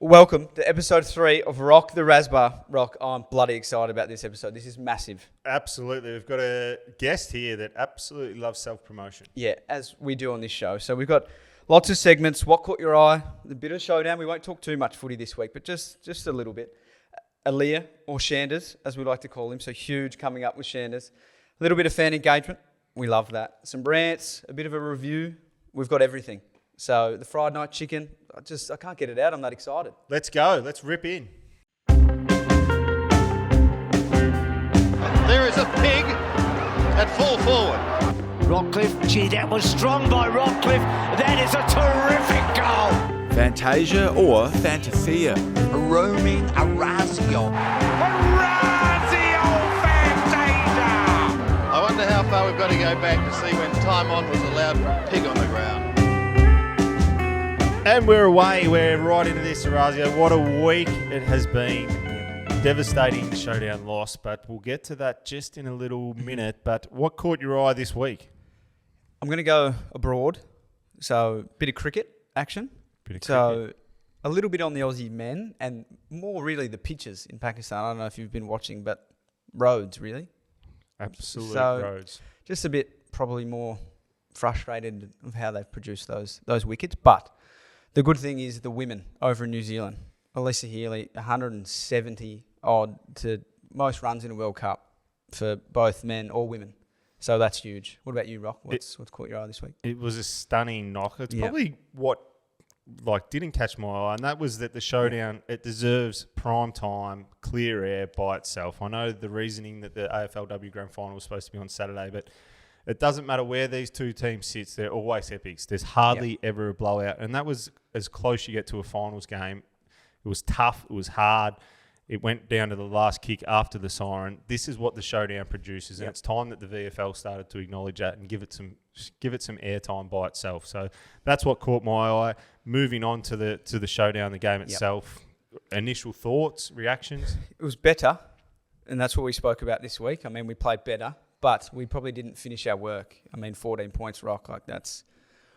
Welcome to episode 3 of Rock the Razbah. Rock, I'm bloody excited about this episode. This is massive. Absolutely. We've got a guest here that absolutely loves self-promotion. Yeah, as we do on this show. So we've got lots of segments. What caught your eye? The bit of showdown. We won't talk too much footy this week, but just a little bit. Aliir, or Shanders, as we like to call him. So huge coming up with Shanders. A little bit of fan engagement. We love that. Some rants, a bit of a review. We've got everything. So the fried night chicken, I can't get it out. I'm that excited. Let's go. Let's rip in. There is a pig at full forward. Rockcliffe, gee, that was strong by Rockcliffe. That is a terrific goal. Fantasia or Fantasia? Roaming Orazio. I wonder how far we've got to go back to see when time on was allowed for a pig on the ground. And we're away. We're right into this, Razbah. What a week it has been. Devastating showdown loss, but we'll get to that just in a little minute. But what caught your eye this week? I'm going to go abroad. So a bit of cricket action. A little bit on the Aussie men and more really the pitches in Pakistan. I don't know if you've been watching, but roads really. Absolute roads. Just a bit probably more frustrated of how they've produced those wickets. But the good thing is the women over in New Zealand. Alyssa Healy, 170 odd to most runs in a World Cup for both men or women. So that's huge. What about you, Rock? What's caught your eye this week? It was a stunning knock. It's probably what didn't catch my eye, and that was that the showdown, it deserves prime time, clear air by itself. I know the reasoning that the AFLW Grand Final was supposed to be on Saturday, but it doesn't matter where these two teams sit, they're always epics. There's hardly ever a blowout, and that was as close you get to a finals game. It was tough. It was hard. It went down to the last kick after the siren. This is what the showdown produces, and it's time that the VFL started to acknowledge that and give it some airtime by itself. So that's what caught my eye. Moving on to the showdown, the game itself. Initial thoughts, reactions. It was better, and that's what we spoke about this week. I mean, we played better, but we probably didn't finish our work. I mean, 14 points, Rock, that's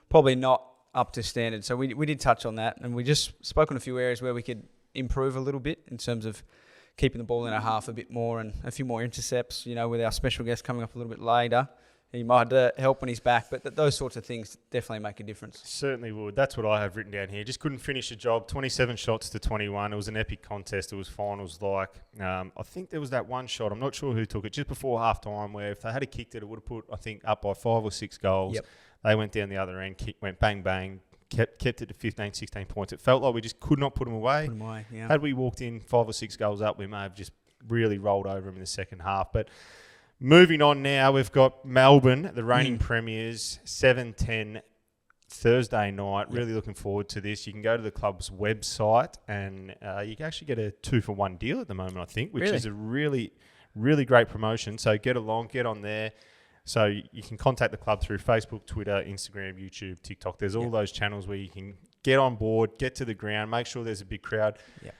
probably not up to standard. So we did touch on that, and we just spoke on a few areas where we could improve a little bit in terms of keeping the ball in our half a bit more and a few more intercepts, with our special guest coming up a little bit later. He might help when he's back, but those sorts of things definitely make a difference. Certainly would. That's what I have written down here. Just couldn't finish the job. 27 shots to 21. It was an epic contest. It was finals-like. I think there was that one shot. I'm not sure who took it, just before half-time, where if they had kicked it, it would have put, I think, up by 5 or 6 goals. Yep. They went down the other end, went bang, bang, kept it to 15, 16 points. It felt like we just could not put them away. Had we walked in 5 or 6 goals up, we may have just really rolled over them in the second half. But moving on now, we've got Melbourne, the reigning premiers, 7-10 Thursday night. Really looking forward to this. You can go to the club's website and you can actually get a 2-for-1 deal at the moment, I think, which is a really, really great promotion. So get along, get on there. So you can contact the club through Facebook, Twitter, Instagram, YouTube, TikTok. There's all those channels where you can get on board, get to the ground, make sure there's a big crowd. Yeah.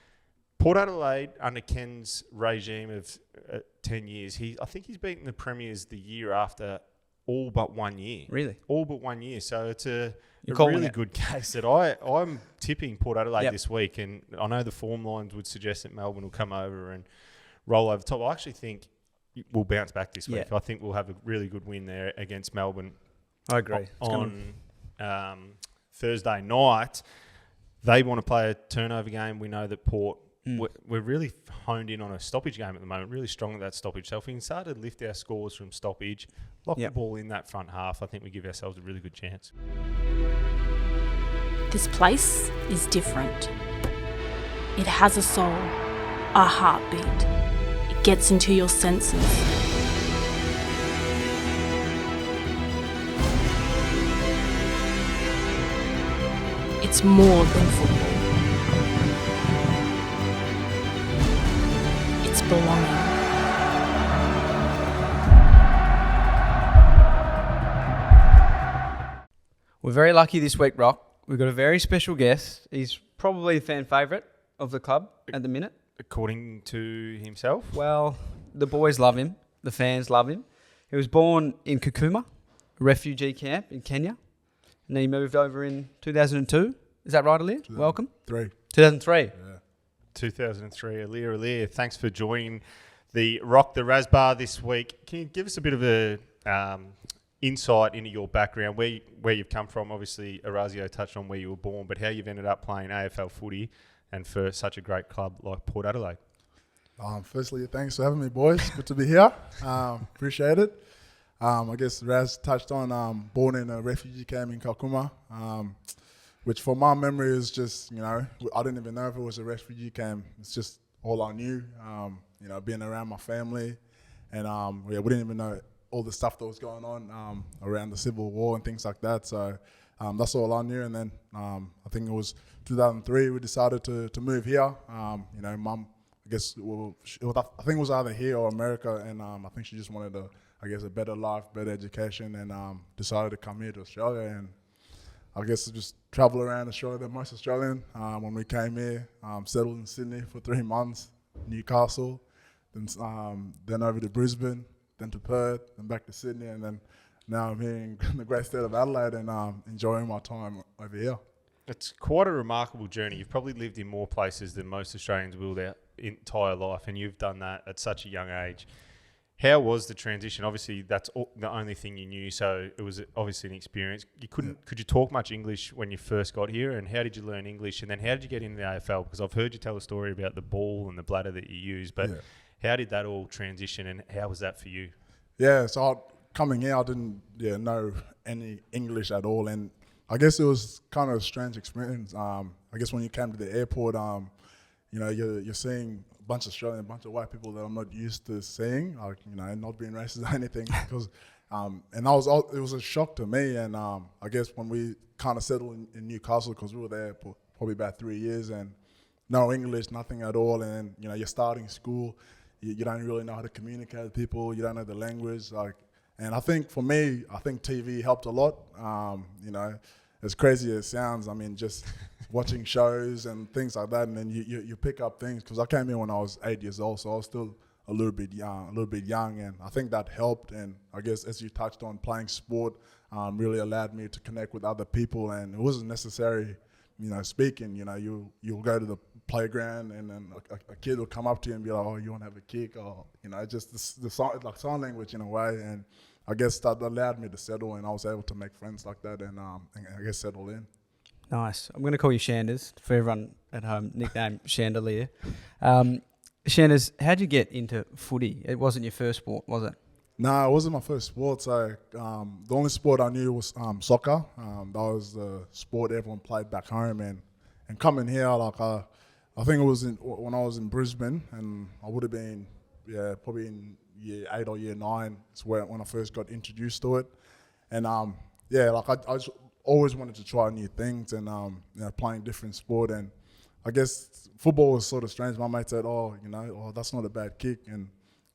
Port Adelaide, under Ken's regime of 10 years, I think he's beaten the Premiers the year after all but 1 year. Really? All but 1 year. So it's a really good case that I'm tipping Port Adelaide this week, and I know the form lines would suggest that Melbourne will come over and roll over top. I actually think we'll bounce back this week. I think we'll have a really good win there against Melbourne. I agree. On Thursday night, they want to play a turnover game. We know that Port, we're really honed in on a stoppage game at the moment, really strong at that stoppage. So if we can start to lift our scores from stoppage, lock the ball in that front half, I think we give ourselves a really good chance. This place is different. It has a soul, a heartbeat. It gets into your senses. It's more than football. It's belonging. We're very lucky this week, Rock. We've got a very special guest. He's probably a fan favourite of the club at the minute. According to himself? Well, the boys love him. The fans love him. He was born in Kakuma, a refugee camp in Kenya. And then he moved over in 2002 Is that right, Aliir? Welcome. 2003. 2003. 2003, Aliir Aliir. Thanks for joining the Rock the Razbah this week. Can you give us a bit of a insight into your background, where you've come from? Obviously, Orazio touched on where you were born, but how you've ended up playing AFL footy and for such a great club like Port Adelaide. Firstly, thanks for having me, boys. Good to be here. Appreciate it. I guess Raz touched on born in a refugee camp in Kakuma, which for my memory is just, I didn't even know if it was a refugee camp. It's just all I knew, being around my family. And we didn't even know all the stuff that was going on around the Civil War and things like that. So that's all I knew. And then I think it was 2003 we decided to move here. Mum, I guess I think it was either here or America, and I think she just wanted a better life, better education, and decided to come here to Australia. And I guess just travel around Australia, the most Australian. When we came here, settled in Sydney for 3 months, Newcastle, then over to Brisbane, then to Perth, then back to Sydney, and then now I'm here in the great state of Adelaide and enjoying my time over here. It's quite a remarkable journey. You've probably lived in more places than most Australians will their entire life, and you've done that at such a young age. How was the transition? Obviously, that's the only thing you knew, so it was obviously an experience. Could you talk much English when you first got here, and how did you learn English? And then how did you get into the AFL? Because I've heard you tell a story about the ball and the bladder that you use, but how did that all transition, and how was that for you? Yeah, so coming here, I didn't know any English at all, and I guess it was kind of a strange experience. I guess when you came to the airport, you're seeing a bunch of Australian, a bunch of white people that I'm not used to seeing, not being racist or anything. Because, it was a shock to me. And I guess when we kind of settled in Newcastle, because we were there for probably about 3 years, and no English, nothing at all. And you're starting school, you don't really know how to communicate with people, you don't know the language, And I think for me, TV helped a lot. As crazy as it sounds, just watching shows and things like that, and then you pick up things. Because I came here when I was 8 years old, so I was still a little bit young, and I think that helped. And I guess as you touched on, playing sport really allowed me to connect with other people, and it wasn't necessary, speaking. You'll go to the playground, and then a kid will come up to you and be like, "Oh, you want to have a kick?" Or just the sign language in a way. And I guess that allowed me to settle, and I was able to make friends like that, and I guess settle in. Nice. I'm going to call you Shanders for everyone at home. Nickname Chandelier. Shanders, how'd you get into footy? It wasn't your first sport, was it? No, it wasn't my first sport. So the only sport I knew was soccer. That was the sport everyone played back home, and coming here, I think it was when I was in Brisbane, and I would have been probably in year 8 or year 9. It's when I first got introduced to it, and I just always wanted to try new things, and playing different sport. And I guess football was sort of strange. My mate said, "Oh, that's not a bad kick," and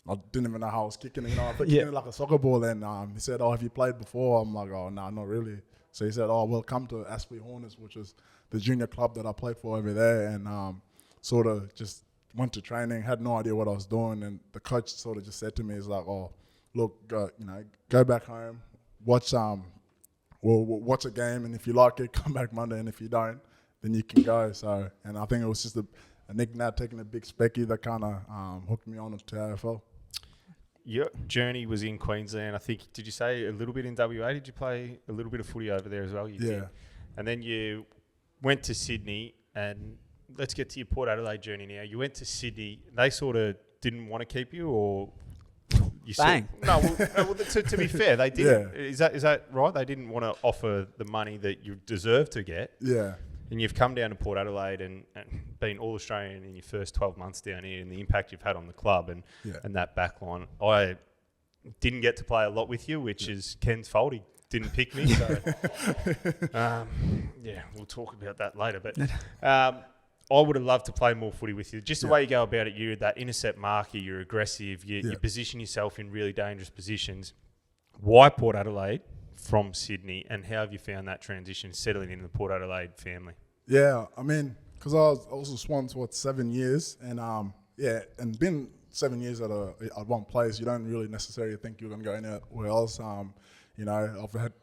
I didn't even know how I was kicking it. I thought kicking it like a soccer ball. And he said, "Oh, have you played before?" I'm like, "Oh, no, not really." So he said, "Oh, well, come to Aspley Hornets, which is the junior club that I played for over there," and sort of just went to training, had no idea what I was doing, and the coach sort of just said to me, "He's like, oh, look, go back home, watch a game, and if you like it, come back Monday, and if you don't, then you can go." So, and I think it was just a nickname, taking a big specky that kind of hooked me on to AFL. Your journey was in Queensland. I think, did you say a little bit in WA? Did you play a little bit of footy over there as well? You did. And then you went to Sydney, and let's get to your Port Adelaide journey now. You went to Sydney. They sort of didn't want to keep you, or you bang? To be fair, they didn't. Yeah. Is that right? They didn't want to offer the money that you deserve to get. Yeah. And you've come down to Port Adelaide and been All-Australian in your first 12 months down here, and the impact you've had on the club and that back line. I didn't get to play a lot with you, which is Ken's fault. He didn't pick me. So, we'll talk about that later. But I would have loved to play more footy with you. Just the way you go about it, you're that intercept marker, you're aggressive, you position yourself in really dangerous positions. Why Port Adelaide from Sydney, and how have you found that transition settling into the Port Adelaide family? Yeah, because I was a Swans for 7 years, and and been 7 years at one place, you don't really necessarily think you're going to go anywhere else. I've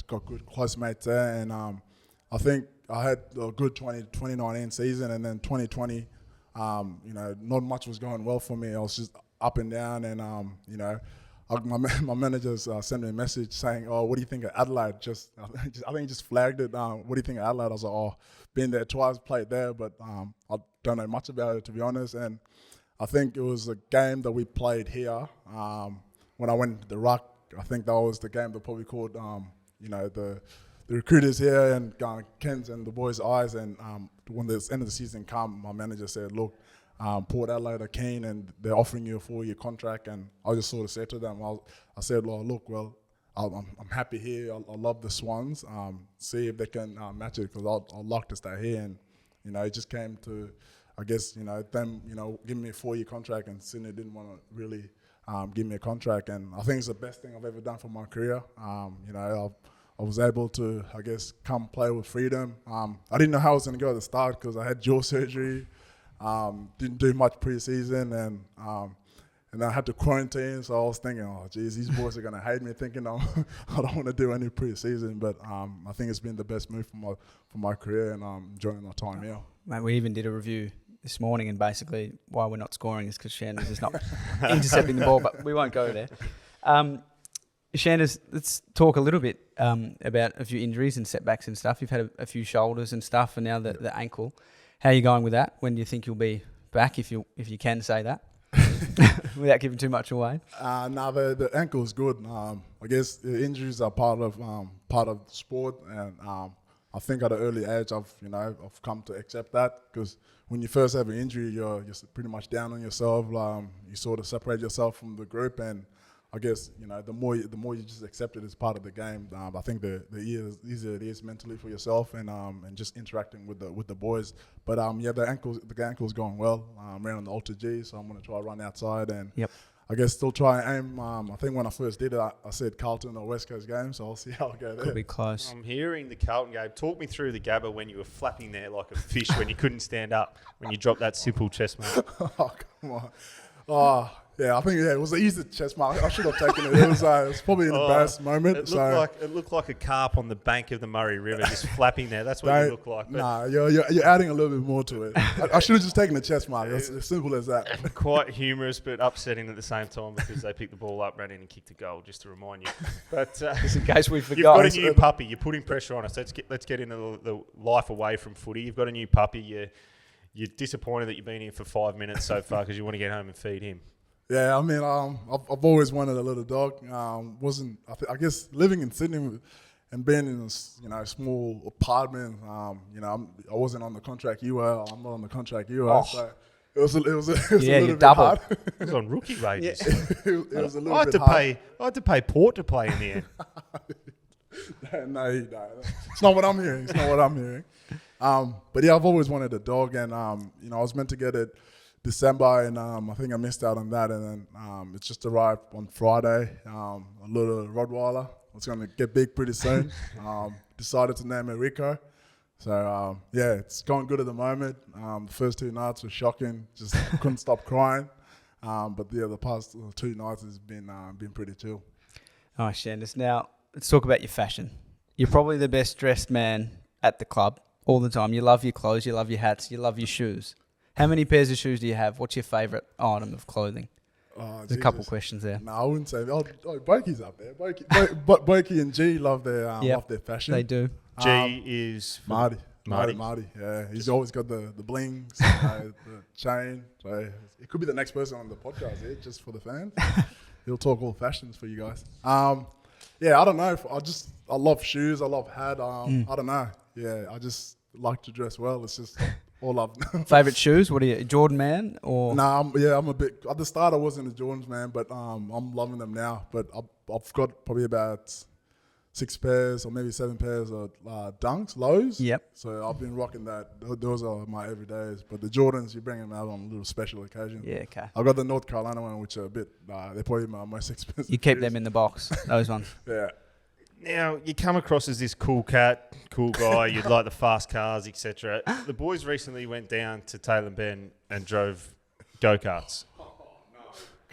got good close mates there, and I think I had a good 2019 season, and then 2020, not much was going well for me. I was just up and down, and my managers sent me a message saying, "Oh, what do you think of Adelaide?" I think he just flagged it. What do you think of Adelaide? I was like, "Oh, been there twice, played there, but I don't know much about it, to be honest." And I think it was a game that we played here when I went to the Rock. I think that was the game that probably called the recruiters here and Ken's and the boys' eyes. And when the end of the season come, my manager said, "Look, Port Adelaide are keen and they're offering you a 4-year contract." And I just sort of said to them, I said, "Well, I'm happy here. I love the Swans. See if they can match it, because I'd like to stay here." And it just came to, I guess, them giving me a 4-year contract, and Sydney didn't want to really give me a contract. And I think it's the best thing I've ever done for my career. I was able to, I guess, come play with freedom. I didn't know how I was going to go at the start because I had jaw surgery. Didn't do much pre-season, and I had to quarantine. So I was thinking, oh, geez, these boys are going to hate me, thinking I don't want to do any pre-season. But I think it's been the best move for my career, and I'm enjoying my time here. Mate, we even did a review this morning, and basically why we're not scoring is because Shanders is not intercepting the ball, but we won't go there. Shanders, let's talk a little bit about a few injuries and setbacks and stuff. You've had a few shoulders and stuff, and now the ankle. How are you going with that? When do you think you'll be back, if you can say that, without giving too much away? The ankle's good. I guess the injuries are part of sport, and I think at an early age I've come to accept that, because when you first have an injury, you're pretty much down on yourself. You sort of separate yourself from the group, and I guess the more you just accept it as part of the game. I think the easier it is mentally for yourself, and just interacting with the boys. But the ankle's going well. I'm around the Ultra G, so I'm gonna try to run outside, and I guess still try and aim. I think when I first did it, I said Carlton or West Coast game, so I'll see how I go there. Could be close. I'm hearing the Carlton game. Talk me through the Gabba when you were flapping there like a fish when you couldn't stand up, when you dropped that simple chest mark. Oh, come on. Oh, yeah, I think it was an easy chest mark. I should have taken it. It was probably an embarrassing moment. It looked like a carp on the bank of the Murray River, just flapping there. That's what you look like. Nah, you're adding a little bit more to it. I should have just taken the chest mark. It's as simple as that. Quite humorous, but upsetting at the same time, because they picked the ball up, ran in and kicked a goal, just to remind you. But just in case we forgot. You've got a new puppy. You're putting pressure on us. Let's get into the life away from footy. You've got a new puppy. You're disappointed that you've been here for 5 minutes so far because you want to get home and feed him. Yeah, I mean, I've always wanted a little dog. I guess living in Sydney and being in a small apartment. I wasn't on the contract you were. I'm not on the contract you were. So it was a little bit double. hard. It was on rookie wages. It was a little bit hard. I had to pay Port to play in the end. No, it's not what I'm hearing. But yeah, I've always wanted a dog, and I was meant to get it December, and I think I missed out on that, and then it's just arrived on Friday. A little Rottweiler. It's going to get big pretty soon. Decided to name it Rico. So it's going good at the moment. The first 2 nights were shocking. Just couldn't stop crying. But the past 2 nights has been pretty chill. Oh, Shanders. Now let's talk about your fashion. You're probably the best dressed man at the club all the time. You love your clothes. You love your hats. You love your shoes. How many pairs of shoes do you have? What's your favourite item of clothing? There's a couple questions there. No, I wouldn't say. Boki's up there. Boki and G love their fashion. They do. G is Marty. Yeah, he's always got the blings, the chain. So it could be the next person on the podcast here, just for the fans. He'll talk all fashions for you guys. I don't know. I love shoes. I love hat. I don't know. Yeah, I just like to dress well. It's just all love. Favorite shoes? What are you, Jordan man or? Nah, I'm a bit. At the start, I wasn't a Jordans man, but I'm loving them now. But I've got probably about 6 pairs or maybe 7 pairs of Dunks, lows. Yep. So I've been rocking that. Those are my everydays. But the Jordans, you bring them out on a little special occasion. Yeah, okay. I've got the North Carolina one, which are a bit. They're probably my most expensive. You keep them in the box. Those ones. Yeah. Now, you come across as this cool cat, cool guy, you'd like the fast cars, etc. The boys recently went down to Taylor Bend and drove go-karts.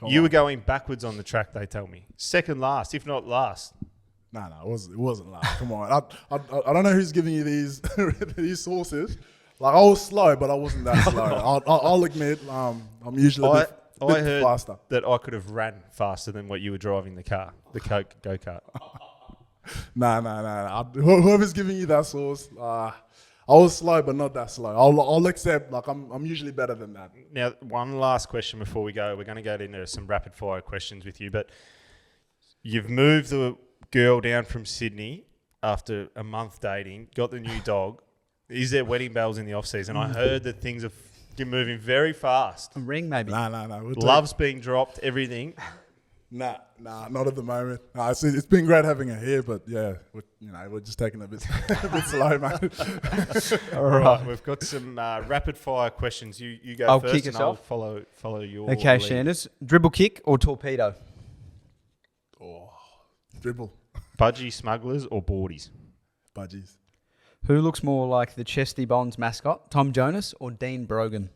You were going backwards on the track, they tell me. Second last, if not last. No, it wasn't like. Come on, I don't know who's giving you these these sources. Like I was slow, but I wasn't that slow. I'll admit, I'm usually a bit heard faster. that I could have ran faster than what you were driving the car, the go-kart. Nah. Whoever's giving you that source, I was slow, but not that slow. I'll accept. Like I'm usually better than that. Now, one last question before we go. We're going to go into some rapid-fire questions with you, but you've moved the girl down from Sydney after a month dating, got the new dog. Is there wedding bells in the off-season? I heard that things are moving very fast. A ring, maybe. Nah. Love's being dropped, everything. Nah, not at the moment. Nah, it's been great having her here, but yeah, we're just taking it a bit slow, mate. All right, we've got some rapid-fire questions. You go I'll first, kick and us I'll off. follow your Okay, lead. Shanders. Dribble kick or torpedo? Dribble, Budgie smugglers or boardies? budgies, Who looks more like the Chesty Bonds mascot, Tom Jonas or Dean Brogan?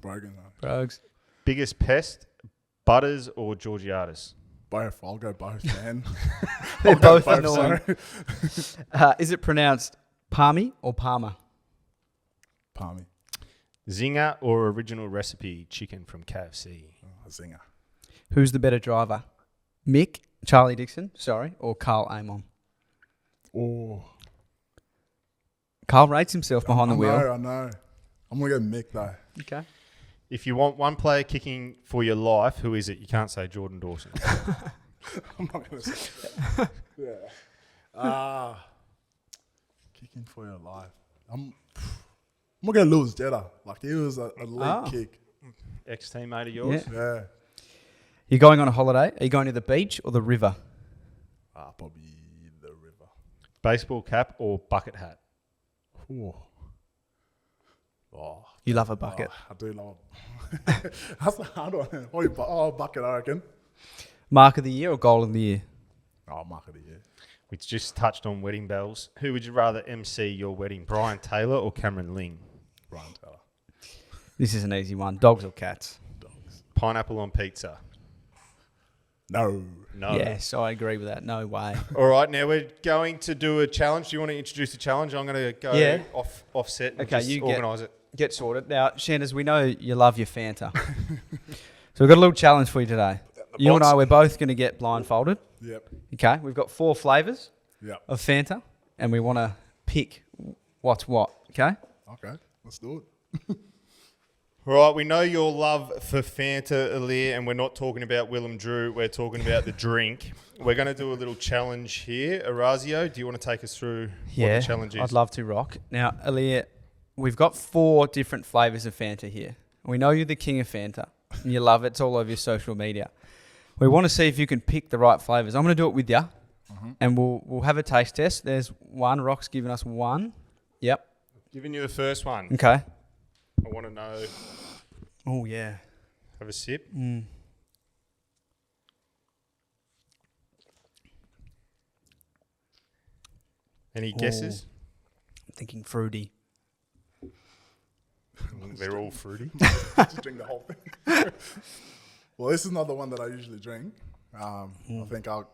Brogan. Brogues. Biggest pest, Butters or Georgiades? Both. I'll go both, man. They're I'll go both annoying. Is it pronounced Palmy or Palmer? Palmy, Zinger or original recipe chicken from KFC? Zinger. Who's the better driver? Charlie Dixon, or Carl Amon? Oh, Carl rates himself behind the wheel. I know. I'm gonna go Mick though. Okay. If you want one player kicking for your life, who is it? You can't say Jordan Dawson. I'm not gonna say. Kicking for your life. I'm gonna lose Jetta. Like he was a late kick. Ex-teammate of yours? Yeah. You're going on a holiday. Are you going to the beach or the river? Probably the river. Baseball cap or bucket hat? Ooh. Oh, You love a bucket. I do love it. That's a hard one. Bucket, I reckon. Mark of the year or goal of the year? Mark of the year. We just touched on wedding bells. Who would you rather MC your wedding, Brian Taylor or Cameron Ling? Brian Taylor. This is an easy one. Dogs or cats? Pineapple on pizza? No. Yes, I agree with that. No way. All right, now we're going to do a challenge. Do you want to introduce the challenge? I'm going to go offset and Okay, just you organise it. Get sorted. Now, Shanders, we know you love your Fanta. So we've got a little challenge for you today. You and I, we're both going to get blindfolded. Yep. Okay, we've got 4 flavours Yep. of Fanta, and we want to pick what's what, okay? Okay, let's do it. All right, we know your love for Fanta, Aliir, and we're not talking about Willem Drew. We're talking about the drink. We're going to do a little challenge here. Orazio, do you want to take us through what the challenge is? I'd love to, Rock. Now, Aliir, we've got 4 different flavours of Fanta here. We know you're the king of Fanta, and you love it. It's all over your social media. We want to see if you can pick the right flavours. I'm going to do it with you, and we'll have a taste test. There's one. Rock's giving us one. Yep. Giving you the first one. Okay. I want to know. Oh, yeah. Have a sip. Any guesses? I'm thinking fruity. They're all fruity. Just drink the whole thing. Well, this is not the one that I usually drink. I think I'll...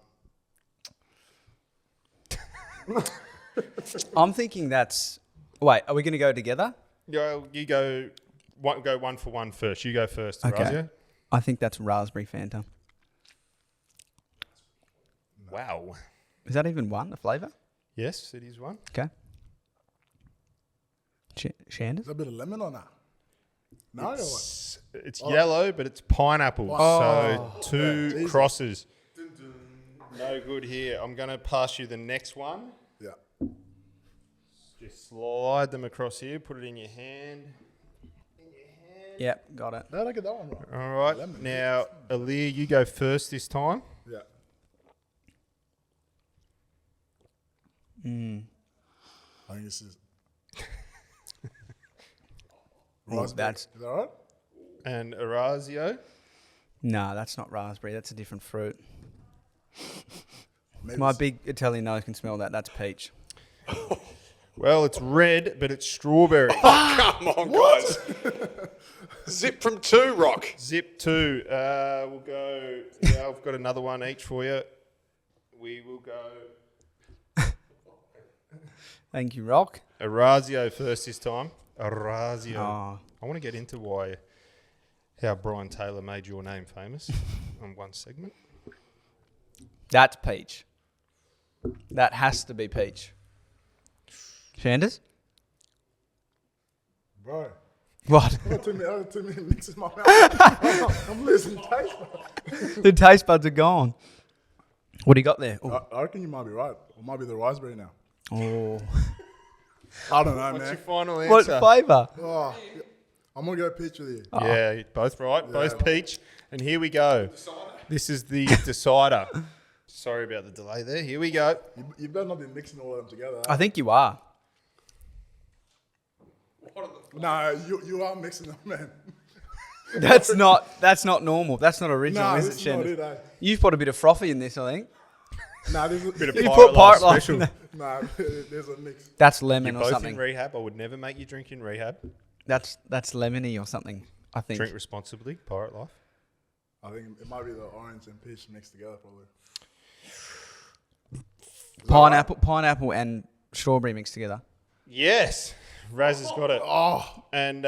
I'm thinking that's... Wait, are we going to go together? You go one for one first. You go first, Orazio. I think that's raspberry Fanta. Wow. Is that even one, a flavour? Yes, it is one. Okay. Shanders? Is there a bit of lemon on that? No? It's yellow, but it's pineapple. So 2 crosses. No good here. I'm going to pass you the next one. Yeah. Just slide them across here. Put it in your hand. Yep, got it. No, don't get that one right. All right. Lemon. Now, Aliir, you go first this time. Yeah. I think this is... That's... Is that right? And Orazio. No, that's not raspberry. That's a different fruit. Maybe My it's- big Italian nose can smell that. That's peach. Well, it's red, but it's strawberry. Come on, guys. Zip from 2, Rock. Zip 2. We'll go. Yeah, I've got another one each for you. we will go Thank you, Rock. Orazio first this time. Orazio. Oh. I want to get into how Brian Taylor made your name famous on one segment. That's Peach. That has to be Peach. Shanders? Bro. What? Too many mixes in my mouth. I'm losing taste. The taste buds are gone. What do you got there? I reckon you might be right. It might be the raspberry now. Oh. I don't know, What's man. your final answer? What flavour? Oh, I'm going to go peach with you. Yeah, both right. Both peach. And here we go. This is the decider. Sorry about the delay there. Here we go. You better not be mixing all of them together. I think you are. No, you are mixing them, man. That's not normal. That's not original, Nah, is this it, is not Shanders? it, eh? You've put a bit of frothy in this, I think. Nah, there's a Bit of You Pirate put Life Pirate Life special. in there. nah, there's a mix. That's You're lemon or both in something. rehab. I would never make you drink in rehab. That's lemony or something, I think. Drink responsibly. Pirate Life. I think it might be the orange and peach mixed together, probably. Pineapple and strawberry mixed together. Yes. Raz has got it. Oh, And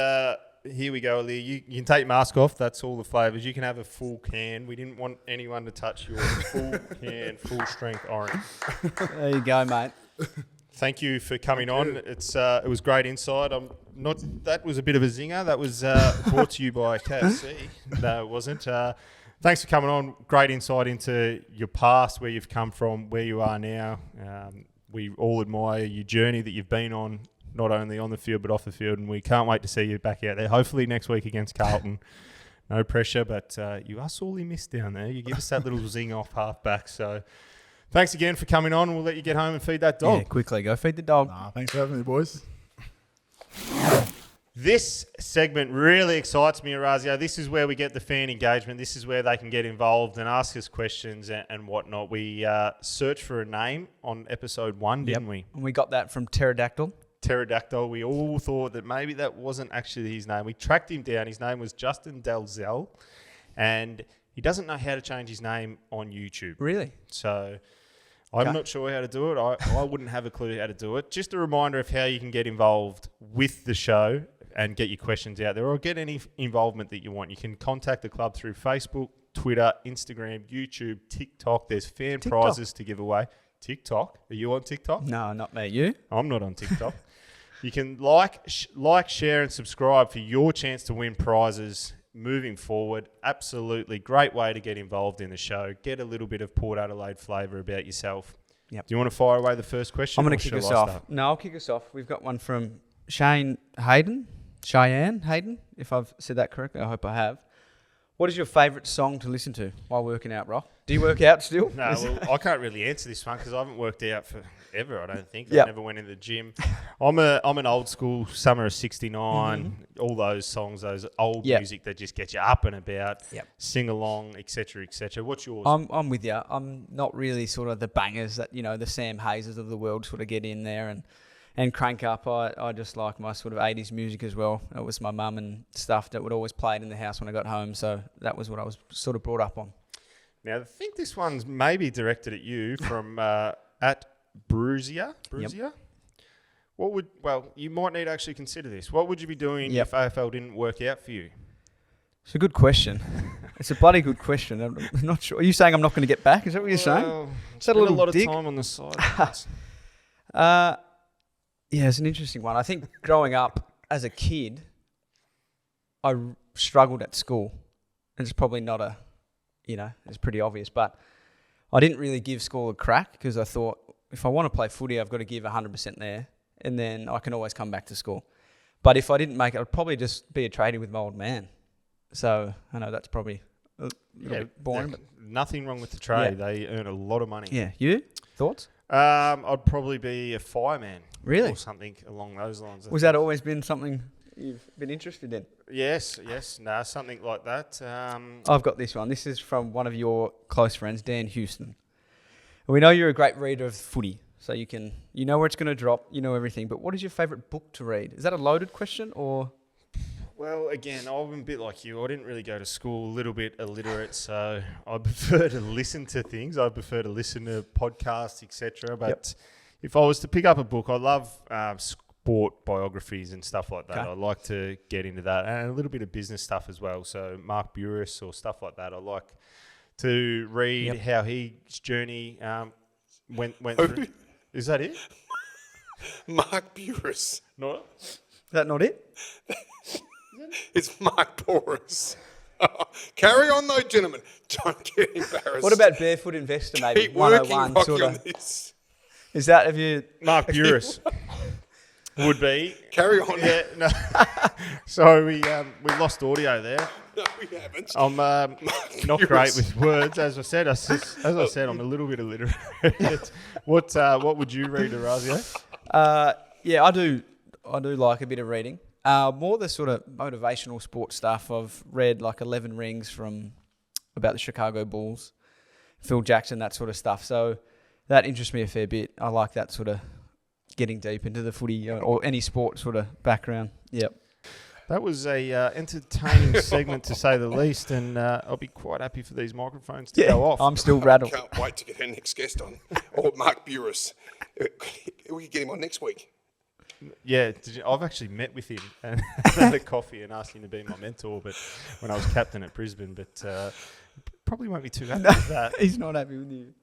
here we go, Aliir. You can take your mask off. That's all the flavours. You can have a full can. We didn't want anyone to touch your full can, full strength orange. There you go, mate. Thank you for coming on. It was great insight. That was a bit of a zinger. That was brought to you by KFC. No, it wasn't. Thanks for coming on. Great insight into your past, where you've come from, where you are now. We all admire your journey that you've been on, not only on the field but off the field, and we can't wait to see you back out there. Hopefully next week against Carlton. No pressure, but you are sorely missed down there. You give us that little zing off half back. So thanks again for coming on. We'll let you get home and feed that dog. Yeah, quickly go feed the dog. nah, thanks for having me, boys. This segment really excites me, Orazio. This is where we get the fan engagement. This is where they can get involved and ask us questions and whatnot. We searched for a name on episode 1, didn't we? And we got that from Pterodactyl. Pterodactyl. We all thought that maybe that wasn't actually his name. We tracked him down. His name was Justin Dalzell, and he doesn't know how to change his name on YouTube. Really? So I'm not sure how to do it. I wouldn't have a clue how to do it. Just a reminder of how you can get involved with the show and get your questions out there, or get any involvement that you want. You can contact the club through Facebook, Twitter, Instagram, YouTube, TikTok. There's fan prizes to give away. TikTok? Are you on TikTok? No, not me. You? I'm not on TikTok. You can like, share, and subscribe for your chance to win prizes moving forward. Absolutely great way to get involved in the show. Get a little bit of Port Adelaide flavour about yourself. Yep. Do you want to fire away the first question? I'm going or to kick shall us I off. start? No, I'll kick us off. We've got one from Cheyenne Hayden, if I've said that correctly. I hope I have. What is your favourite song to listen to while working out, Rock? Do you work out still? No, well, I can't really answer this one because I haven't worked out forever, I don't think. Yep. I never went in the gym. I'm an old school Summer of 69, all those songs, those old music that just get you up and about, sing along, etc., etc. What's yours? I'm with you. I'm not really sort of the bangers that, the Sam Hazes of the world sort of get in there and crank up. I just like my sort of 80s music as well. It was my mum and stuff that would always play it in the house when I got home. So that was what I was sort of brought up on. Now, I think this one's maybe directed at you from at Bruiser. Yep. You might need to actually consider this. What would you be doing if AFL didn't work out for you? It's a good question. It's a bloody good question. I'm not sure. Are you saying I'm not going to get back? Is that what you're saying? Is that a little lot dig? of time on the side. Yeah, it's an interesting one. I think growing up as a kid, I struggled at school. It's probably not it's pretty obvious, but I didn't really give school a crack because I thought if I want to play footy, I've got to give 100% there, and then I can always come back to school. But if I didn't make it, I'd probably just be a tradie with my old man. So I know that's probably a little bit boring. But nothing wrong with the trade. They earn a lot of money. yeah, you? Thoughts? I'd probably be a fireman. Really? Or something along those lines. Was that always been something you've been interested in? Yes. No, something like that. I've got this one. This is from one of your close friends, Dan Houston. We know you're a great reader of footy, so you know where it's going to drop, you know everything. But what is your favourite book to read? Is that a loaded question or? Well, again, I'm a bit like you. I didn't really go to school, a little bit illiterate, so I prefer to listen to things. I prefer to listen to podcasts, etc. But if I was to pick up a book, I love sport biographies and stuff like that. Okay. I like to get into that, and a little bit of business stuff as well. So Mark Buris or stuff like that. I like to read how his journey went through. Is that it? Mark Buris. No. Is that not it? It's Mark Boris. Carry on though, gentlemen. Don't get embarrassed. What about Barefoot Investor, maybe? Keep working, 101 Rocky, sort on of. this. Is that, have you... Mark Buris would be. Carry on. Yeah, no. So we lost audio there. No, we haven't. I'm not Buris. great with words, as I said. I'm a little bit illiterate. What would you read, Razbah? Yeah, I do like a bit of reading. More the sort of motivational sports stuff. I've read like 11 Rings about the Chicago Bulls, Phil Jackson, that sort of stuff. So that interests me a fair bit. I like that sort of getting deep into the footy or any sport sort of background. Yep. That was a entertaining segment to say the least, and I'll be quite happy for these microphones to go off. I'm still rattled. Can't wait to get our next guest on. Or Mark Buris. We could get him on next week. Yeah, I've actually met with him and had a coffee and asked him to be my mentor. But when I was captain at Brisbane, but probably won't be too happy with that. He's not happy with you.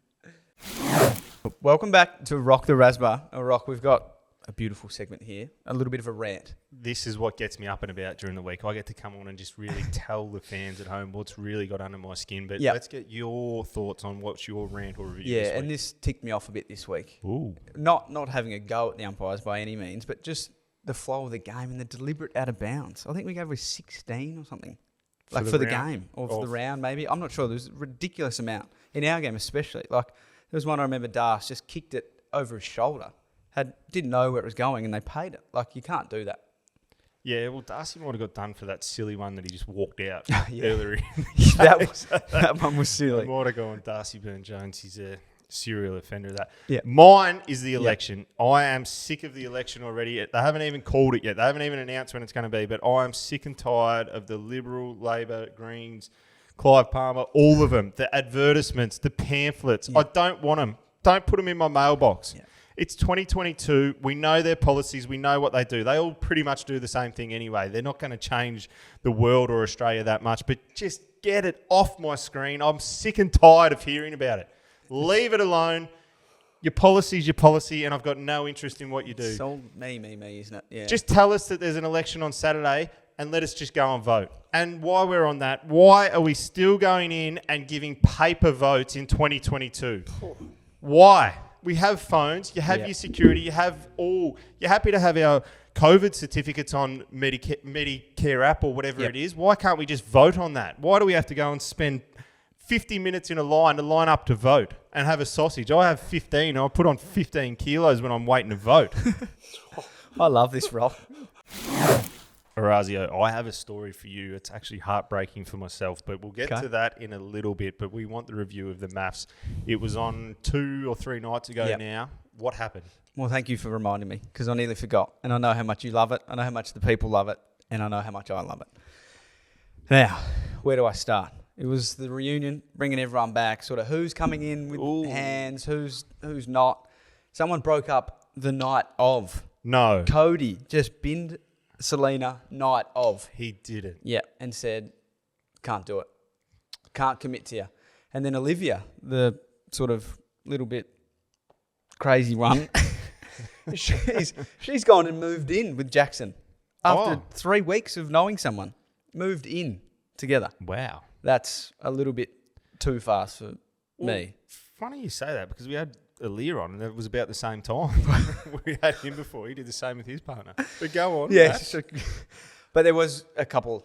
Welcome back to Rock the Razbah. Rock, we've got a beautiful segment here. A little bit of a rant. This is what gets me up and about during the week. I get to come on and just really tell the fans at home what's really got under my skin. But let's get your thoughts on what's your rant or review this week. And this ticked me off a bit this week. Ooh. Not having a go at the umpires by any means, but just the flow of the game and the deliberate out of bounds. I think we gave away 16 or something. Like for the game or for the round maybe. I'm not sure. There's a ridiculous amount. In our game especially. Like there was one I remember Das just kicked it over his shoulder. Didn't know where it was going and they paid it. Like you can't do that. Yeah, well, Darcy might have got done for that silly one that he just walked out earlier in the that one was silly. Might have gone Darcy Byrne-Jones. He's a serial offender of that. Yeah. Mine is the election. I am sick of the election already. They haven't even called it yet. They haven't even announced when it's going to be. But I am sick and tired of the Liberal, Labor, Greens, Clive Palmer, all of them. The advertisements, the pamphlets. I don't want them. Don't put them in my mailbox. Yeah. It's 2022. We know their policies. We know what they do. They all pretty much do the same thing anyway. They're not going to change the world or Australia that much, but just get it off my screen. I'm sick and tired of hearing about it. Leave it alone. Your policy's your policy, and I've got no interest in what you do. It's all me, isn't it? Yeah. Just tell us that there's an election on Saturday and let us just go and vote. And while we're on that, why are we still going in and giving paper votes in 2022? Why? We have phones, you have your security, you're happy to have our COVID certificates on Medicare app or whatever it is. Why can't we just vote on that? Why do we have to go and spend 50 minutes in a line to line up to vote and have a sausage? I have 15. I put on 15 kilos when I'm waiting to vote. I love this, Rob. Orazio, I have a story for you. It's actually heartbreaking for myself, but we'll get to that in a little bit. But we want the review of the maths. It was on 2 or 3 nights ago now. What happened? Well, thank you for reminding me because I nearly forgot. And I know how much you love it. I know how much the people love it. And I know how much I love it. Now, where do I start? It was the reunion, bringing everyone back. Sort of who's coming in with hands, who's not. Someone broke up the night of. No. Cody just binned Selena night of. He did it. Yeah, and said, can't do it. Can't commit to you. And then Olivia, the sort of little bit crazy one, she's gone and moved in with Jackson. After 3 weeks of knowing someone. Moved in together. Wow. That's a little bit too fast for me. Funny you say that because we had Aliir on and it was about the same time. We had him before. He did the same with his partner. But go on. Yes. But there was a couple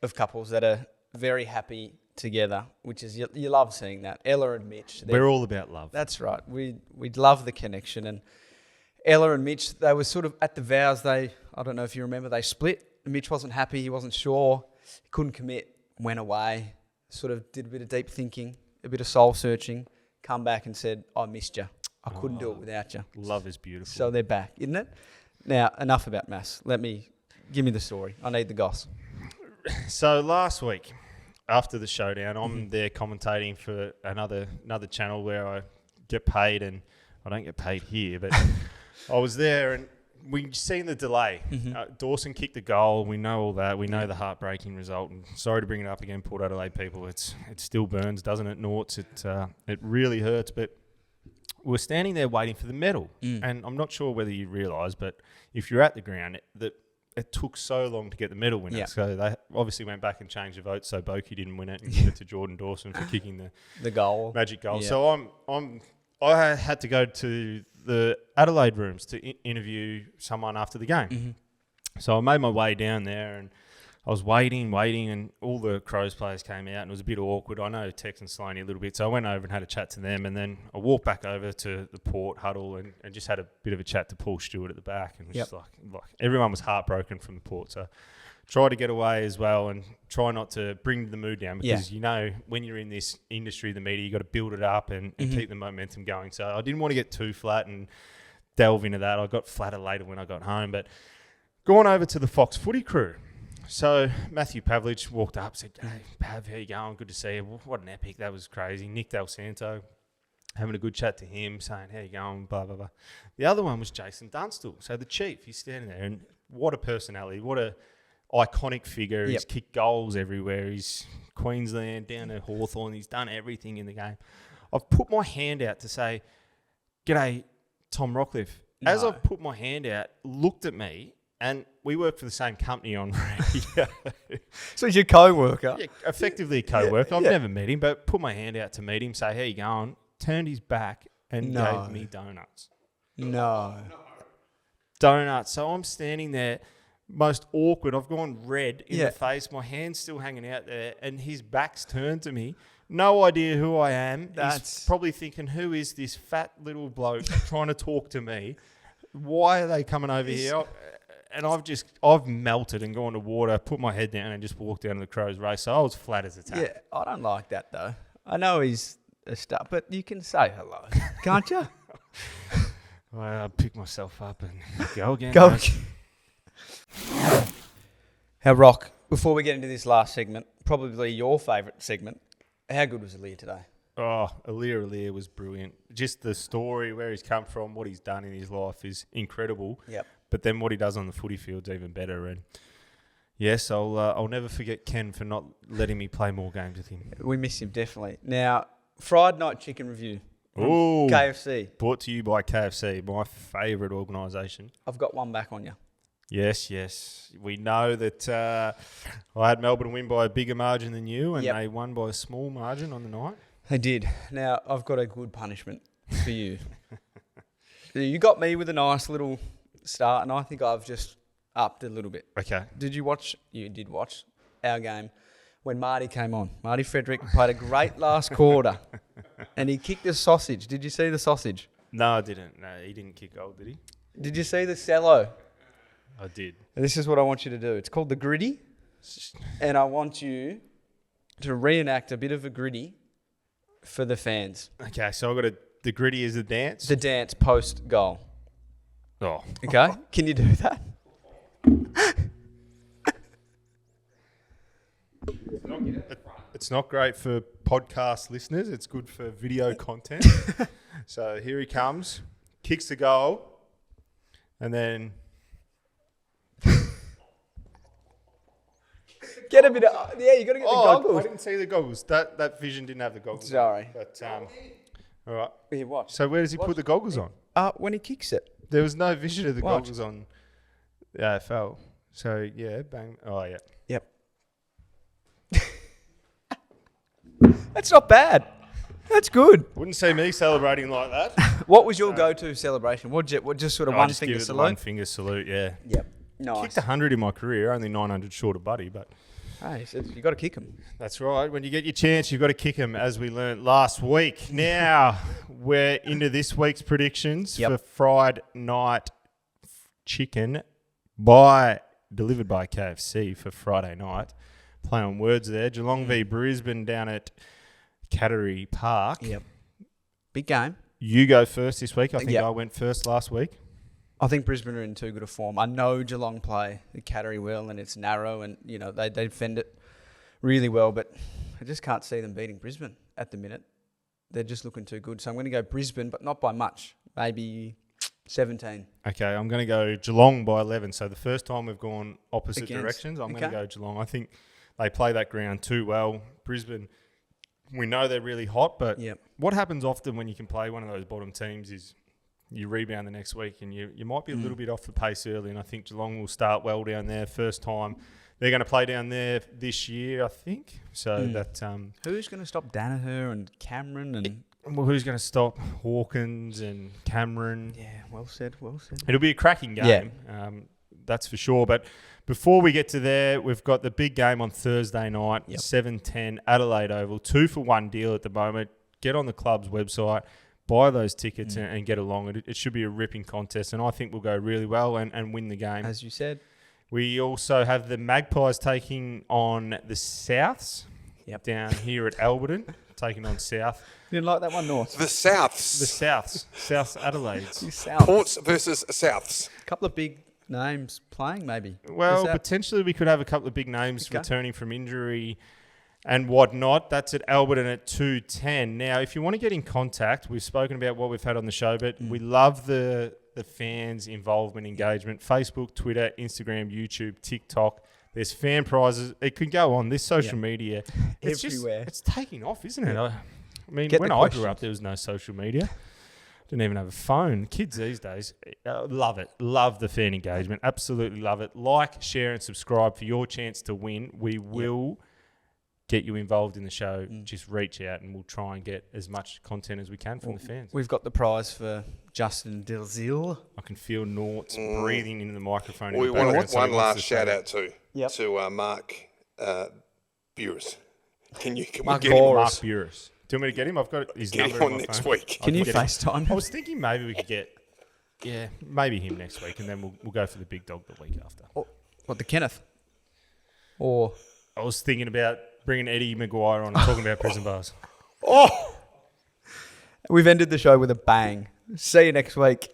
of couples that are very happy together, which is, you love seeing that. Ella and Mitch. We're all about love. That's right. We'd love the connection. And Ella and Mitch, they were sort of at the vows. I don't know if you remember, they split. Mitch wasn't happy. He wasn't sure. He couldn't commit. Went away. Sort of did a bit of deep thinking, a bit of soul searching. Come back and said, I missed you. I couldn't do it without you. Love is beautiful. So they're back, isn't it? Now, enough about maths. Give me the story. I need the goss. So last week, after the showdown, I'm there commentating for another channel where I get paid, and I don't get paid here, but I was there and we've seen the delay. Dawson kicked the goal. We know all that. We know the heartbreaking result. And sorry to bring it up again, Port Adelaide people. It still burns, doesn't it, Norts? It really hurts. But we're standing there waiting for the medal. And I'm not sure whether you realise, but if you're at the ground, it took so long to get the medal winner. So they obviously went back and changed the vote so Boki didn't win it and give it to Jordan Dawson for kicking the goal. Magic goal. So I had to go to the Adelaide rooms to interview someone after the game. So I made my way down there and I was waiting, and all the Crows players came out and it was a bit awkward. I know Tex and Sloaney a little bit, so I went over and had a chat to them, and then I walked back over to the Port huddle and just had a bit of a chat to Paul Stewart at the back, and it was just like everyone was heartbroken from the Port. So try to get away as well and try not to bring the mood down, because you know when you're in this industry, the media, you got to build it up and keep the momentum going. So I didn't want to get too flat and delve into that. I got flatter later when I got home, but going over to the Fox Footy crew. So Matthew Pavlich walked up, said, "Hey, Pav, how you going? Good to see you." What an epic. That was crazy. Nick Del Santo, having a good chat to him, saying, "How you going?" Blah, blah, blah. The other one was Jason Dunstall. So the chief, he's standing there, and what a personality. What a iconic figure. He's kicked goals everywhere. He's Queensland, down to Hawthorn. He's done everything in the game. I've put my hand out to say, "G'day, Tom Rockcliffe." As I've put my hand out, looked at me, and we work for the same company on radio. So he's your co-worker? Yeah, effectively a co-worker. I've never met him, but put my hand out to meet him, say, "How you going?" Turned his back and gave me donuts. Donuts. So I'm standing there, most awkward. I've gone red in the face. My hand's still hanging out there, and his back's turned to me. No idea who I am. He's probably thinking, who is this fat little bloke trying to talk to me? Why are they coming over here? And I've melted and gone to water, put my head down and just walked down to the Crows race. So I was flat as a tack. Yeah, I don't like that though. I know he's a star, but you can say hello, can't you? I pick myself up and go again. Go again. How Rock, before we get into this last segment, probably your favourite segment, how good was Aliir today? Oh, Aliir Aliir was brilliant. Just the story, where he's come from, what he's done in his life is incredible. Yep. But then what he does on the footy field's even better. And yes, I'll never forget Ken for not letting me play more games with him. We miss him, definitely. Now, Fried Night Chicken Review. Ooh, KFC. Brought to you by KFC, my favourite organisation. I've got one back on you. Yes. We know that I had Melbourne win by a bigger margin than you, and they won by a small margin on the night. They did. Now, I've got a good punishment for you. You got me with a nice little start, and I think I've just upped a little bit. Okay. Did you watch? You did watch our game when Marty came on. Marty Frederick played a great last quarter, and he kicked a sausage. Did you see the sausage? No, I didn't. No, he didn't kick goal, did he? Did you see the cello? I did. This is what I want you to do. It's called the gritty, and I want you to reenact a bit of a gritty for the fans. Okay, so the gritty is the dance? The dance post-goal. Oh. Okay, can you do that? It's not great for podcast listeners. It's good for video content. So here he comes, kicks the goal, and then... Get a bit of... Yeah, you got to get the goggles. I didn't see the goggles. That vision didn't have the goggles. Sorry. But, all right. Here, watch. So where does he put the goggles on? When he kicks it. There was no vision of the Watch. goggles on the AFL. So, yeah, bang. Oh, yeah. Yep. That's not bad. That's good. Wouldn't see me celebrating like that. What was your go-to celebration? What just sort of one just finger give it salute? the one finger salute, yeah. Yep. Nice. Kicked 100 in my career, only 900 short of Buddy, but... Hey, you got to kick him. That's right. When you get your chance, you've got to kick them, as we learnt last week. Now, we're into this week's predictions for Fried Night Chicken delivered by KFC for Friday night. Play on words there. Geelong v Brisbane down at Cattery Park. Yep. Big game. You go first this week. I think I went first last week. I think Brisbane are in too good a form. I know Geelong play the Cattery well and it's narrow and, they defend it really well, but I just can't see them beating Brisbane at the minute. They're just looking too good. So I'm going to go Brisbane, but not by much. Maybe 17. Okay, I'm going to go Geelong by 11. So the first time we've gone opposite Against. directions, I'm going Okay. to go Geelong. I think they play that ground too well. Brisbane, we know they're really hot, but Yep. what happens often when you can play one of those bottom teams is you rebound the next week and you might be a little bit off the pace early, and I think Geelong will start well down there first time. They're going to play down there this year, I think. So that Who's going to stop Danaher and Cameron and... well, who's going to stop Hawkins and Cameron? Yeah, well said. It'll be a cracking game, that's for sure. But before we get to there, we've got the big game on Thursday night, 7:10 Adelaide Oval. 2-for-1 deal at the moment. Get on the club's website, buy those tickets and get along. It should be a ripping contest, and I think we'll go really well and win the game. As you said. We also have the Magpies taking on the Souths down here at Alberton, taking on South. Didn't like that one, North. The Souths. The Souths. South Adelaide's. South. Ports versus Souths. A couple of big names playing, maybe. Well, Is that- potentially we could have a couple of big names Okay. returning from injury and whatnot. That's at Alberton at 2:10. Now, if you want to get in contact, we've spoken about what we've had on the show, but we love the fans' involvement, engagement. Facebook, Twitter, Instagram, YouTube, TikTok. There's fan prizes. It can go on. This social media, it's Everywhere. It's taking off, isn't it? I mean, Get when the I grew questions. up, there was no social media. Didn't even have a phone. Kids these days love it. Love the fan engagement. Absolutely love it. Like, share, and subscribe for your chance to win. We will get you involved in the show. Just reach out and we'll try and get as much content as we can from the fans. We've got the prize for Justin Dilzil. I can feel Nort's breathing into the microphone. in We the want background, so one he wants last to shout say out to Mark Buras. Can we Mark get him? Boris. Mark Buras. Do you want me to get him? I've got his Get number him on on my next phone. week. Can you get him. FaceTime? I was thinking maybe we could get, maybe him next week, and then we'll go for the big dog the week after. What, the Kenneth? Or... I was thinking about bringing Eddie Maguire on and talking about prison bars. We've ended the show with a bang. See you next week.